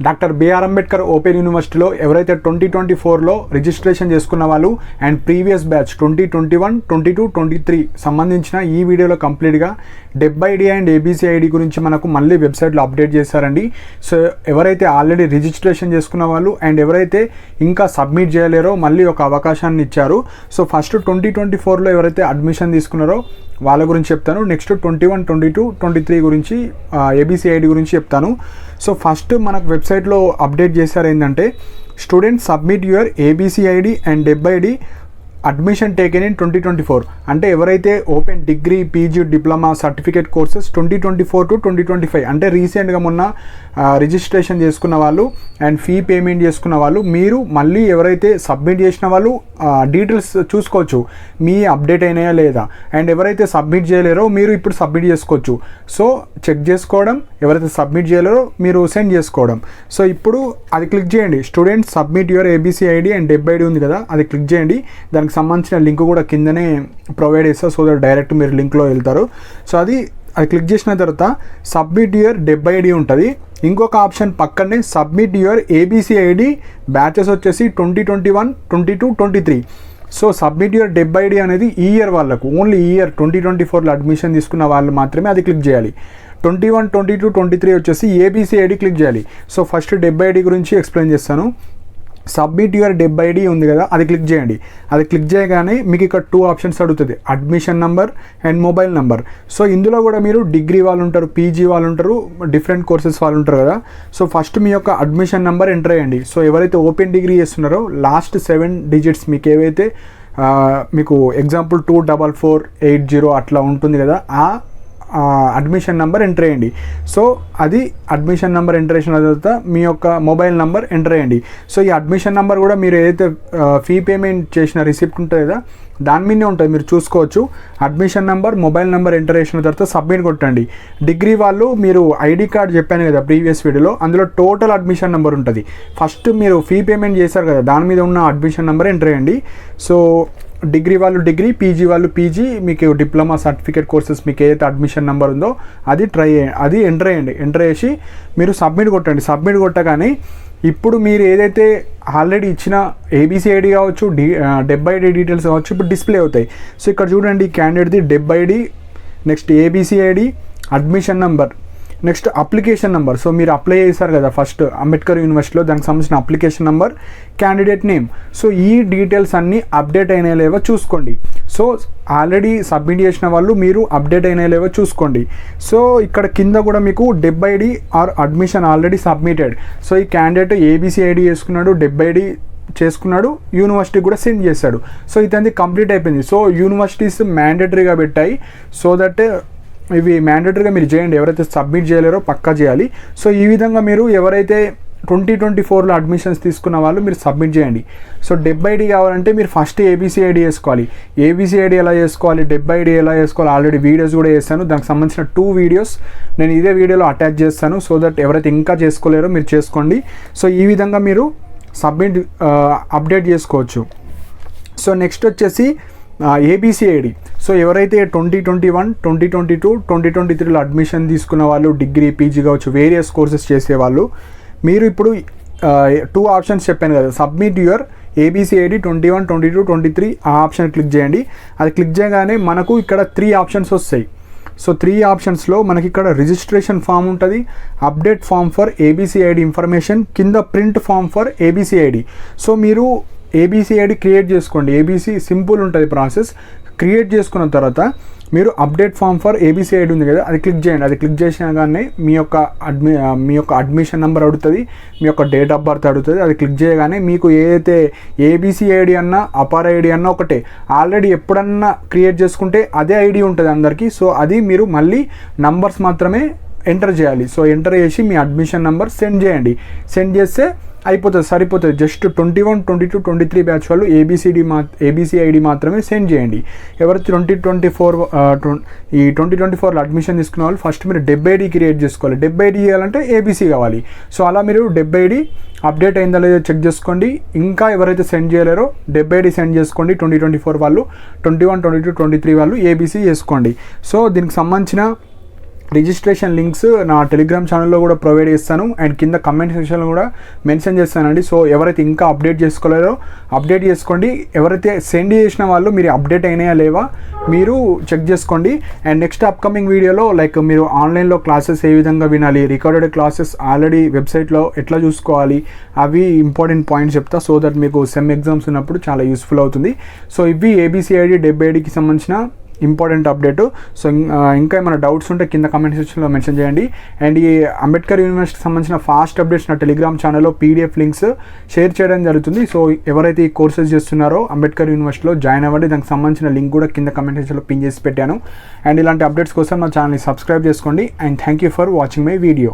Doctor BR Ambedkar open యూనివర్సిటీలో ఎవరైతే 2024లో registration చేసుకున్న వాళ్ళు అండ్ ప్రీవియస్ బ్యాచ్ 2021, 22, 23 సంబంధించిన ఈ వీడియోలో కంప్లీట్గా డెబ్బైడి అండ్ ఏబీసీ ఐడి గురించి మనకు మళ్ళీ వెబ్సైట్లో అప్డేట్ చేశారండి. సో ఎవరైతే ఆల్రెడీ రిజిస్ట్రేషన్ చేసుకున్న వాళ్ళు అండ్ ఎవరైతే ఇంకా సబ్మిట్ చేయలేరో మళ్ళీ ఒక అవకాశాన్ని ఇచ్చారు. సో ఫస్ట్ 2024లో ఎవరైతే అడ్మిషన్ తీసుకున్నారో వాళ్ళ గురించి చెప్తాను. నెక్స్ట్ 21, 22, 23 గురించి ఏబీసీ ఐడి గురించి చెప్తాను. సో ఫస్ట్ మనకు వెబ్సైట్లో అప్డేట్ చేశారు ఏంటంటే, student submit your ABC ID and DEB ID admission taken in 2024 అంటే ఎవరైతే open degree, PG, diploma, certificate courses 2024 to 2025 అంటే రీసెంట్గా మొన్న రిజిస్ట్రేషన్ చేసుకున్న వాళ్ళు అండ్ ఫీ పేమెంట్ చేసుకున్న వాళ్ళు, మీరు మళ్ళీ ఎవరైతే సబ్మిట్ చేసిన వాళ్ళు డీటెయిల్స్ చూసుకోవచ్చు, మీ అప్డేట్ అయినాయా లేదా. అండ్ ఎవరైతే సబ్మిట్ చేయలేరో మీరు ఇప్పుడు సబ్మిట్ చేసుకోవచ్చు. సో చెక్ చేసుకోవడం, ఎవరైతే సబ్మిట్ చేయలేరో మీరు సెండ్ చేసుకోవడం. సో ఇప్పుడు అది క్లిక్ చేయండి. Student submit your ABC ID and DEB ID ఉంది కదా, అది క్లిక్ చేయండి. దానికి సంబంధించిన లింక్ కూడా కిందనే ప్రొవైడ్ చేస్తారు. సో దట్ డైరెక్ట్ మీరు లింక్లో వెళ్తారు. సో అది క్లిక్ చేసిన తర్వాత సబ్మిట్ యువర్ డెబ్బైడి ఉంటుంది. ఇంకొక ఆప్షన్ పక్కనే submit your ABC ID batches వచ్చేసి 2021, 22, 23. సో సబ్మిట్ యువర్ డెబ్బైడి అనేది ఈ ఇయర్ వాళ్ళకు, ఓన్లీ ఈ ఇయర్ 2024లో అడ్మిషన్ తీసుకున్న వాళ్ళు మాత్రమే అది క్లిక్ చేయాలి. 21, 22, 23 వచ్చేసి ఏబీసీ ఐడి క్లిక్ చేయాలి. సో ఫస్ట్ డెబ్బైడి గురించి ఎక్స్ప్లెయిన్ చేస్తాను. సబ్మిట్ యువర్ డెబ్బైడి ఉంది కదా, అది క్లిక్ చేయండి. అది క్లిక్ చేయగానే మీకు ఇక్కడ 2 ఆప్షన్స్ అడుగుతుంది, admission number and mobile number. So ఇందులో కూడా మీరు డిగ్రీ వాళ్ళు ఉంటారు, పీజీ వాళ్ళు ఉంటారు, డిఫరెంట్ కోర్సెస్ వాళ్ళు ఉంటారు కదా. సో ఫస్ట్ మీ యొక్క అడ్మిషన్ నెంబర్ ఎంటర్ చేయండి. సో ఎవరైతే ఓపెన్ డిగ్రీ చేస్తున్నారో లాస్ట్ 7 డిజిట్స్ మీకు ఏవైతే మీకు ఎగ్జాంపుల్ 24480 అట్లా ఉంటుంది కదా, ఆ అడ్మిషన్ నెంబర్ ఎంటర్ చేయండి. సో అది అడ్మిషన్ నెంబర్ ఎంటర్ చేసిన తర్వాత మీ యొక్క మొబైల్ నెంబర్ ఎంటర్ చేయండి. సో ఈ అడ్మిషన్ నెంబర్ కూడా మీరు ఏదైతే ఫీ పేమెంట్ చేసిన రిసిప్ట్ ఉంటుంది కదా, దాని మీదే ఉంటుంది, మీరు చూసుకోవచ్చు. Admission number, mobile number enter చేసిన తర్వాత సబ్మిట్ కొట్టండి. డిగ్రీ వాళ్ళు మీరు ఐడి కార్డ్ చెప్పాను కదా ప్రీవియస్ వీడియోలో, అందులో టోటల్ అడ్మిషన్ నెంబర్ ఉంటుంది. ఫస్ట్ మీరు ఫీ పేమెంట్ చేశారు కదా, దాని మీద ఉన్న అడ్మిషన్ నెంబర్ ఎంటర్ చేయండి. సో డిగ్రీ వాళ్ళు డిగ్రీ, పీజీ వాళ్ళు పీజీ, మీకు డిప్లొమా, సర్టిఫికేట్ కోర్సెస్ మీకు ఏదైతే అడ్మిషన్ నెంబర్ ఉందో అది అది ఎంటర్ చేయండి. ఎంటర్ చేసి మీరు సబ్మిట్ కొట్టండి. సబ్మిట్ కొట్టగానే ఇప్పుడు మీరు ఏదైతే ఆల్రెడీ ఇచ్చిన ఏబీసీ ఐడి కావచ్చు, డెబ్బైడి డీటెయిల్స్ కావచ్చు ఇప్పుడు డిస్ప్లే అవుతాయి. సో ఇక్కడ చూడండి, క్యాండిడేట్ది DEB ID, next ABC ID, admission number, next application number. So మీరు అప్లై చేశారు కదా ఫస్ట్ అంబేద్కర్ యూనివర్సిటీలో, దానికి సంబంధించిన application number, candidate name. So ఈ డీటెయిల్స్ అన్నీ అప్డేట్ అయినా లేవో చూసుకోండి. సో ఆల్రెడీ సబ్మిట్ చేసిన వాళ్ళు మీరు అప్డేట్ అయినా లేవో చూసుకోండి. సో ఇక్కడ కింద కూడా మీకు DEB ID or admission already submitted. So ఈ క్యాండిడేట్ ఏబీసీ ఐడి చేసుకున్నాడు, డెబ్బైడి చేసుకున్నాడు, యూనివర్సిటీ కూడా సెండ్ చేశాడు. సో ఇదంతా కంప్లీట్ అయిపోయింది. సో యూనివర్సిటీస్ మ్యాండేటరీగా పెట్టాయి. సో దట్ ఇవి మ్యాండేటరీగా మీరు చేయండి. ఎవరైతే సబ్మిట్ చేయలేరో పక్కా చేయాలి. సో ఈ విధంగా మీరు ఎవరైతే 2024లో అడ్మిషన్స్ తీసుకున్న వాళ్ళు మీరు సబ్మిట్ చేయండి. సో డెబ్బైడి కావాలంటే మీరు ఫస్ట్ ఏబీసీ ఐడి వేసుకోవాలి. ఏబీసీ ఐడి ఎలా చేసుకోవాలి, డెబ్బైడి ఎలా వేసుకోవాలి ఆల్రెడీ వీడియోస్ కూడా చేస్తాను. దానికి సంబంధించిన 2 వీడియోస్ నేను ఇదే వీడియోలో అటాచ్ చేస్తాను. సో దట్ ఎవరైతే ఇంకా చేసుకోలేరో మీరు చేసుకోండి. సో ఈ విధంగా మీరు సబ్మిట్ అప్డేట్ చేసుకోవచ్చు. సో నెక్స్ట్ వచ్చేసి ఏబీసీ ఐడి. సో ఎవరైతే 2021, 2022, 2023లో అడ్మిషన్ తీసుకున్న వాళ్ళు, డిగ్రీ, పీజీ కావచ్చు, వేరియస్ కోర్సెస్ చేసేవాళ్ళు, మీరు ఇప్పుడు 2 ఆప్షన్స్ చెప్పాను కదా, సబ్మిట్ యువర్ ఏబీసీ ఐడి 21, 22, 23 ఆ ఆప్షన్ క్లిక్ చేయండి. అది క్లిక్ చేయగానే మనకు ఇక్కడ 3 ఆప్షన్స్ వస్తాయి. సో 3 ఆప్షన్స్లో మనకి ఇక్కడ రిజిస్ట్రేషన్ ఫామ్ ఉంటుంది, update form for ABC ID information, కింద print form for ABC ID. So మీరు ఏబీసీ ఐడి క్రియేట్ చేసుకోండి. ఏబీసీ సింపుల్ ఉంటుంది ప్రాసెస్. క్రియేట్ చేసుకున్న తర్వాత మీరు update form for ABC ID ఉంది కదా, అది క్లిక్ చేయండి. అది క్లిక్ చేసినాగానే మీ యొక్క అడ్మిషన్ నెంబర్ అడుగుతుంది, మీ యొక్క డేట్ ఆఫ్ బర్త్ అడుగుతుంది. అది క్లిక్ చేయగానే మీకు ఏదైతే ఏబీసీ ఐడి అన్నా అపార్ ఐడి అన్నా ఒకటే, ఆల్రెడీ ఎప్పుడన్నా క్రియేట్ చేసుకుంటే అదే ఐడి ఉంటుంది అందరికీ. సో అది మీరు మళ్ళీ నంబర్స్ మాత్రమే ఎంటర్ చేయాలి. సో ఎంటర్ చేసి మీ అడ్మిషన్ నెంబర్ సెండ్ చేయండి. సెండ్ చేస్తే అయిపోతుంది, సరిపోతుంది. జస్ట్ 21, 22, 23 బ్యాచ్ వాళ్ళు ఏబీసీ ఐడి మాత్రమే సెండ్ చేయండి. ఎవరైతే 2024లో అడ్మిషన్ తీసుకున్న వాళ్ళు ఫస్ట్ మీరు డెబ్బైడి క్రియేట్ చేసుకోవాలి. డెబ్బైడి చేయాలంటే ఏబీసీ కావాలి. సో అలా మీరు డెబ్బైడి అప్డేట్ అయిందా లేదో చెక్ చేసుకోండి. ఇంకా ఎవరైతే సెండ్ చేయలేరో డెబ్బైడి సెండ్ చేసుకోండి. 2024 వాళ్ళు, 21, 22, 23 వాళ్ళు ఏబీసీ చేసుకోండి. సో దీనికి సంబంధించిన రిజిస్ట్రేషన్ లింక్స్ నా టెలిగ్రామ్ ఛానల్లో కూడా ప్రొవైడ్ చేస్తాను అండ్ కింద కమెంట్ సెక్షన్లో కూడా మెన్షన్ చేస్తానండి. సో ఎవరైతే ఇంకా అప్డేట్ చేసుకోలేరో అప్డేట్ చేసుకోండి. ఎవరైతే సెండ్ చేసిన వాళ్ళు మీరు అప్డేట్ అయినాయా లేవా మీరు చెక్ చేసుకోండి. అండ్ నెక్స్ట్ అప్కమింగ్ వీడియోలో లైక్ మీరు ఆన్లైన్లో క్లాసెస్ ఏ విధంగా వినాలి, రికార్డెడ్ క్లాసెస్ ఆల్రెడీ వెబ్సైట్లో ఎట్లా చూసుకోవాలి, అవి ఇంపార్టెంట్ పాయింట్స్ చెప్తా. సో దట్ మీకు సెమ్ ఎగ్జామ్స్ ఉన్నప్పుడు చాలా యూస్ఫుల్ అవుతుంది. సో ఇవి ABCID 70 సంబంధించిన ఇంపార్టెంట్ అప్డేట్. సో ఇంకా ఏమైనా డౌట్స్ ఉంటే కింద కామెంట్ సెక్షన్లో మెన్షన్ చేయండి. అండ్ ఈ అంబేద్కర్ యూనివర్సిటీకి సంబంధించిన ఫాస్ట్ అప్డేట్స్ నా టెలిగ్రామ్ ఛానల్లో PDF లింక్స్ షేర్ చేయడం జరుగుతుంది. సో ఎవరైతే ఈ కోర్సెస్ చేస్తున్నారో అంబేద్కర్ యూనివర్సిటీలో జాయిన్ అవ్వండి. దానికి సంబంధించిన లింక్ కూడా కింద కామెంట్ సెక్షన్లో పిన్ చేసి పెట్టాను. అండ్ ఇలాంటి అప్డేట్స్ కోసం నా ఛానల్ని సబ్స్క్రైబ్ చేసుకోండి. And thank you for watching my video.